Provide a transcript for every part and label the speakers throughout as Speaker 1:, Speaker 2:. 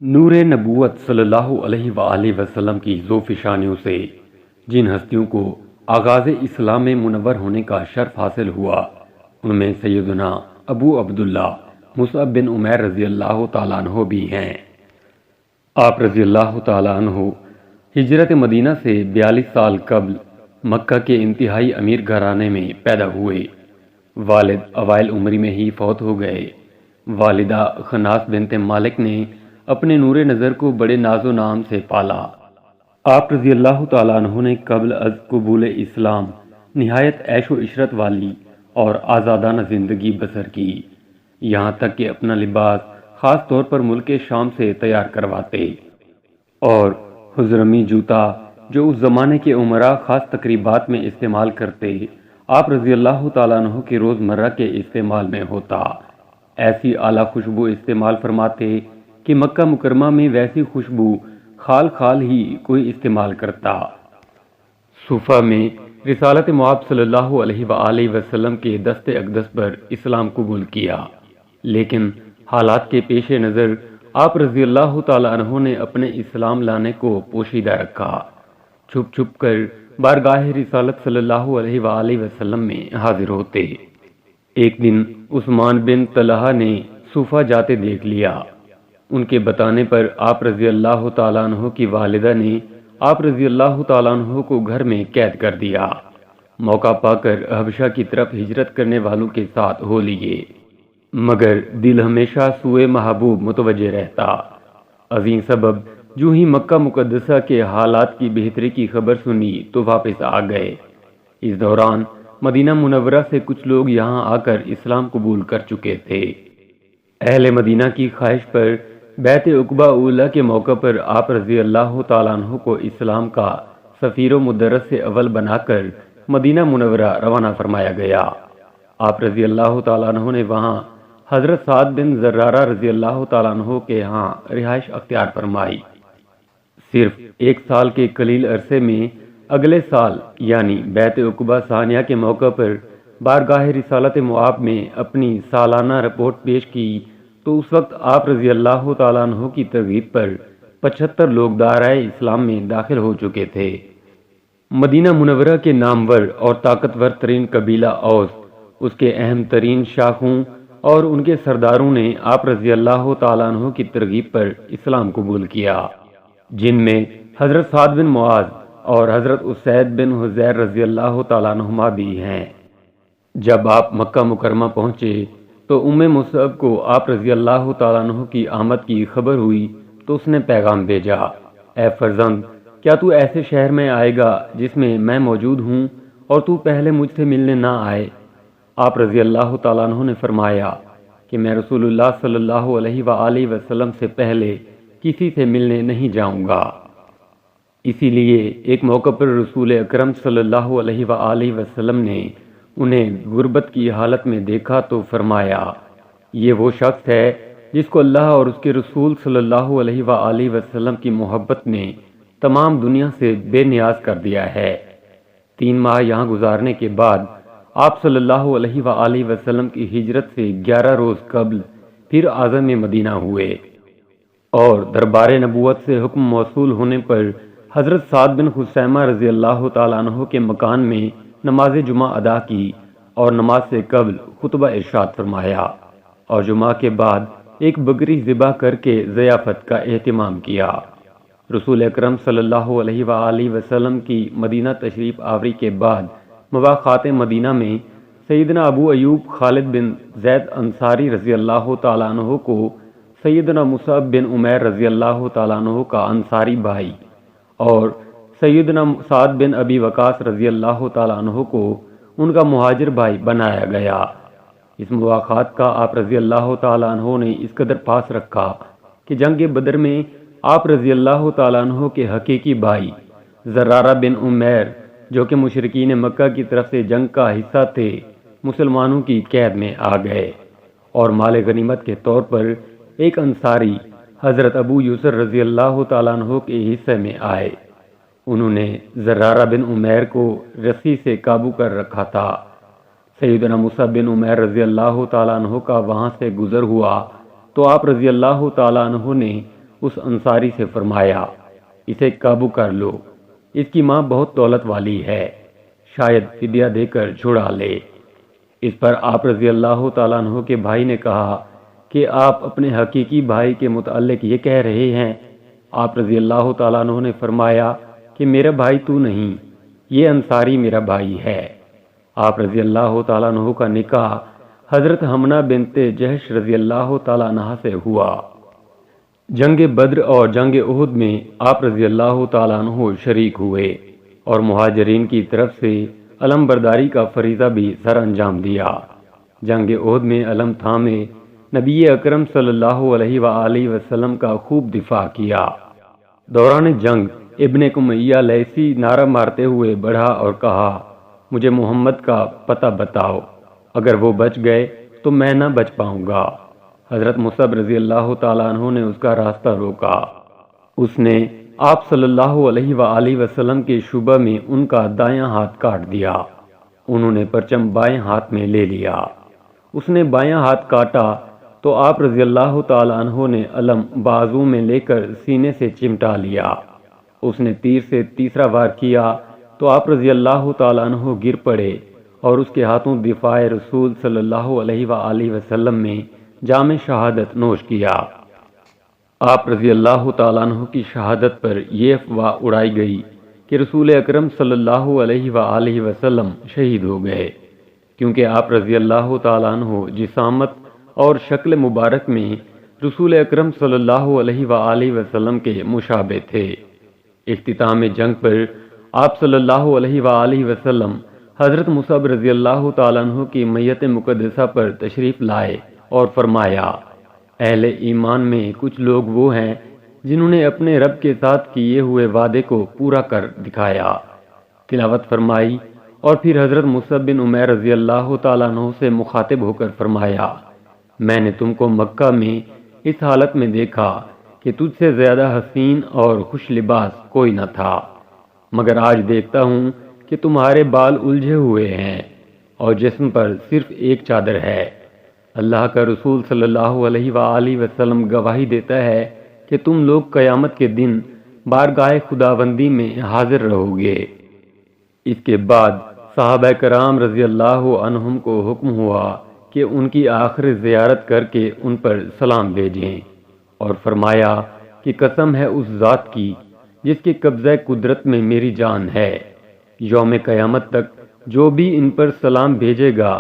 Speaker 1: نور نبوت صلی اللہ علیہ وآلہ وسلم کی ذوفشانیوں سے جن ہستیوں کو آغاز اسلام میں منور ہونے کا شرف حاصل ہوا ان میں سیدنا ابو عبداللہ مصعب بن عمیر رضی اللہ تعالیٰ عنہ بھی ہیں۔ آپ رضی اللہ تعالیٰ عنہ ہجرت مدینہ سے 42 سال قبل مکہ کے انتہائی امیر گھرانے میں پیدا ہوئے۔ والد اوائل عمری میں ہی فوت ہو گئے۔ والدہ خناس بنت مالک نے اپنے نور نظر کو بڑے ناز و نام سے پالا۔ آپ رضی اللہ تعالیٰ عنہ نے قبل از قبول اسلام نہایت عیش و عشرت والی اور آزادانہ زندگی بسر کی، یہاں تک کہ اپنا لباس خاص طور پر ملک شام سے تیار کرواتے اور حضرمی جوتا جو اس زمانے کے عمراء خاص تقریبات میں استعمال کرتے، آپ رضی اللہ تعالیٰ عنہ کے روزمرہ کے استعمال میں ہوتا۔ ایسی اعلیٰ خوشبو استعمال فرماتے کہ مکہ مکرمہ میں ویسی خوشبو خال خال ہی کوئی استعمال کرتا۔ صوفہ میں رسالت مآب صلی اللہ علیہ وآلہ وسلم کے دست اقدس پر اسلام قبول کیا، لیکن حالات کے پیش نظر آپ رضی اللہ تعالیٰ عنہ نے اپنے اسلام لانے کو پوشیدہ رکھا، چھپ چھپ کر بارگاہ رسالت صلی اللہ علیہ وآلہ وسلم میں حاضر ہوتے۔ ایک دن عثمان بن طلحہ نے صوفہ جاتے دیکھ لیا۔ ان کے بتانے پر آپ رضی اللہ تعالیٰ عنہ کی والدہ نے آپ رضی اللہ تعالیٰ عنہ کو گھر میں قید کر دیا۔ موقع پا کر حبشہ کی طرف ہجرت کرنے والوں کے ساتھ ہو لیے، مگر دل ہمیشہ سوئے محبوب متوجہ رہتا۔ عظیم سبب جو ہی مکہ مقدسہ کے حالات کی بہتری کی خبر سنی تو واپس آ گئے۔ اس دوران مدینہ منورہ سے کچھ لوگ یہاں آ کر اسلام قبول کر چکے تھے۔ اہل مدینہ کی خواہش پر بیعت عقبہ اولیٰ کے موقع پر آپ رضی اللہ تعالیٰ عنہ کو اسلام کا سفیر و مدرس سے اول بنا کر مدینہ منورہ روانہ فرمایا گیا۔ آپ رضی اللہ تعالیٰ عنہ نے وہاں حضرت سعد بن زرارہ رضی اللہ تعالیٰ عنہ کے ہاں رہائش اختیار فرمائی۔ صرف 1 سال کے قلیل عرصے میں اگلے سال یعنی بیعت عقبہ ثانیہ کے موقع پر بارگاہ رسالت مآب میں اپنی سالانہ رپورٹ پیش کی تو اس وقت آپ رضی اللہ تعالیٰ عنہ کی ترغیب پر 75 لوگ دائرۂ اسلام میں داخل ہو چکے تھے۔ مدینہ منورہ کے نامور اور طاقتور ترین قبیلہ اوس، اس کے اہم ترین شاخوں اور ان کے سرداروں نے آپ رضی اللہ تعالیٰ عنہ کی ترغیب پر اسلام قبول کیا، جن میں حضرت سعد بن معاذ اور حضرت اسید بن حضیر رضی اللہ تعالیٰ عنہما بھی ہیں۔ جب آپ مکہ مکرمہ پہنچے تو مصعب کو آپ رضی اللہ تعالیٰ عنہ کی آمد کی خبر ہوئی تو اس نے پیغام بھیجا، اے فرزند، کیا تو ایسے شہر میں آئے گا جس میں میں موجود ہوں اور تو پہلے مجھ سے ملنے نہ آئے؟ آپ رضی اللہ تعالیٰ عنہ نے فرمایا کہ میں رسول اللہ صلی اللہ علیہ وآلہ وسلم سے پہلے کسی سے ملنے نہیں جاؤں گا۔ اسی لیے ایک موقع پر رسول اکرم صلی اللہ علیہ وآلہ وسلم نے انہیں غربت کی حالت میں دیکھا تو فرمایا، یہ وہ شخص ہے جس کو اللہ اور اس کے رسول صلی اللہ علیہ وآلہ وسلم کی محبت نے تمام دنیا سے بے نیاز کر دیا ہے۔ 3 ماہ یہاں گزارنے کے بعد آپ صلی اللہ علیہ وآلہ وسلم کی ہجرت سے 11 روز قبل پھر اعظم مدینہ ہوئے اور دربار نبوت سے حکم موصول ہونے پر حضرت سعد بن خثیمہ رضی اللہ تعالیٰ عنہ کے مکان میں نماز جمعہ ادا کی اور نماز سے قبل خطبہ ارشاد فرمایا اور جمعہ کے بعد ایک بکری ذبح کر کے ضیافت کا اہتمام کیا۔ رسول اکرم صلی اللہ علیہ وآلہ وسلم کی مدینہ تشریف آوری کے بعد مواخات مدینہ میں سیدنا ابو ایوب خالد بن زید انصاری رضی اللہ تعالیٰ عنہ کو سیدنا مصعب بن عمیر رضی اللہ تعالیٰ عنہ کا انصاری بھائی اور سیدنا سعد بن ابی وقاص رضی اللہ تعالیٰ عنہ کو ان کا مہاجر بھائی بنایا گیا۔ اس مواخات کا آپ رضی اللہ تعالیٰ عنہ نے اس قدر پاس رکھا کہ جنگ بدر میں آپ رضی اللہ تعالیٰ عنہ کے حقیقی بھائی زرارہ بن عمیر، جو کہ مشرکین مکہ کی طرف سے جنگ کا حصہ تھے، مسلمانوں کی قید میں آ گئے اور مال غنیمت کے طور پر ایک انصاری حضرت ابو یسر رضی اللہ تعالیٰ عنہ کے حصے میں آئے۔ انہوں نے زرارہ بن عمیر کو رسی سے قابو کر رکھا تھا۔ سیدنا مصعب بن عمیر رضی اللہ تعالیٰ عنہ کا وہاں سے گزر ہوا تو آپ رضی اللہ تعالیٰ عنہ نے اس انصاری سے فرمایا، اسے قابو کر لو، اس کی ماں بہت دولت والی ہے، شاید فدیہ دے کر چھڑا لے۔ اس پر آپ رضی اللہ تعالیٰ عنہ کے بھائی نے کہا کہ آپ اپنے حقیقی بھائی کے متعلق یہ کہہ رہے ہیں؟ آپ رضی اللہ تعالیٰ عنہ نے فرمایا کہ میرا بھائی تو نہیں، یہ انصاری میرا بھائی ہے۔ آپ رضی اللہ تعالیٰ عنہ کا نکاح حضرت حمنہ بنت جہش رضی اللہ تعالیٰ عنہ سے ہوا۔ جنگ بدر اور جنگ احد میں آپ رضی اللہ تعالیٰ عنہ شریک ہوئے اور مہاجرین کی طرف سے علم برداری کا فریضہ بھی سر انجام دیا۔ جنگ احد میں علم تھامے نبی اکرم صلی اللہ علیہ وآلہ وسلم کا خوب دفاع کیا۔ دوران جنگ ابن کمیہ لیثی نعرہ مارتے ہوئے بڑھا اور کہا، مجھے محمد کا پتہ بتاؤ، اگر وہ بچ گئے تو میں نہ بچ پاؤں گا۔ حضرت مصعب رضی اللہ تعالیٰ عنہ نے اس کا راستہ روکا۔ اس نے آپ صلی اللہ علیہ وآلہ وسلم کے شعبہ میں ان کا دایاں ہاتھ کاٹ دیا۔ انہوں نے پرچم بائیں ہاتھ میں لے لیا۔ اس نے بایاں ہاتھ کاٹا تو آپ رضی اللہ تعالیٰ عنہ نے علم بازو میں لے کر سینے سے چمٹا لیا۔ اس نے تیر سے تیسرا وار کیا تو آپ رضی اللہ تعالیٰ عنہ گر پڑے اور اس کے ہاتھوں دفاع رسول صلی اللہ علیہ وآلہ وسلم میں جام شہادت نوش کیا۔ آپ رضی اللہ تعالیٰ عنہ کی شہادت پر یہ افواہ اڑائی گئی کہ رسول اکرم صلی اللہ علیہ وآلہ وسلم شہید ہو گئے، کیونکہ آپ رضی اللہ تعالیٰ عنہ جسامت اور شکل مبارک میں رسول اکرم صلی اللہ علیہ وآلہ وسلم کے مشابہ تھے۔ اختتام جنگ پر آپ صلی اللہ علیہ وآلہ وسلم حضرت مصعب رضی اللہ تعالیٰ عنہ کی میت مقدسہ پر تشریف لائے اور فرمایا، اہل ایمان میں کچھ لوگ وہ ہیں جنہوں نے اپنے رب کے ساتھ کیے ہوئے وعدے کو پورا کر دکھایا۔ تلاوت فرمائی اور پھر حضرت مصعب بن عمیر رضی اللہ تعالیٰ عنہ سے مخاطب ہو کر فرمایا، میں نے تم کو مکہ میں اس حالت میں دیکھا کہ تجھ سے زیادہ حسین اور خوش لباس کوئی نہ تھا، مگر آج دیکھتا ہوں کہ تمہارے بال الجھے ہوئے ہیں اور جسم پر صرف ایک چادر ہے۔ اللہ کا رسول صلی اللہ علیہ وآلہ وسلم گواہی دیتا ہے کہ تم لوگ قیامت کے دن بارگاہ خداوندی میں حاضر رہو گے۔ اس کے بعد صحابہ کرام رضی اللہ عنہم کو حکم ہوا کہ ان کی آخری زیارت کر کے ان پر سلام بھیجیں، اور فرمایا کہ قسم ہے اس ذات کی جس کے قبضہ قدرت میں میری جان ہے، یوم قیامت تک جو بھی ان پر سلام بھیجے گا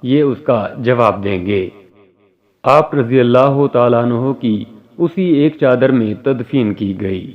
Speaker 1: یہ اس کا جواب دیں گے۔ آپ رضی اللہ تعالیٰ عنہ کی اسی ایک چادر میں تدفین کی گئی۔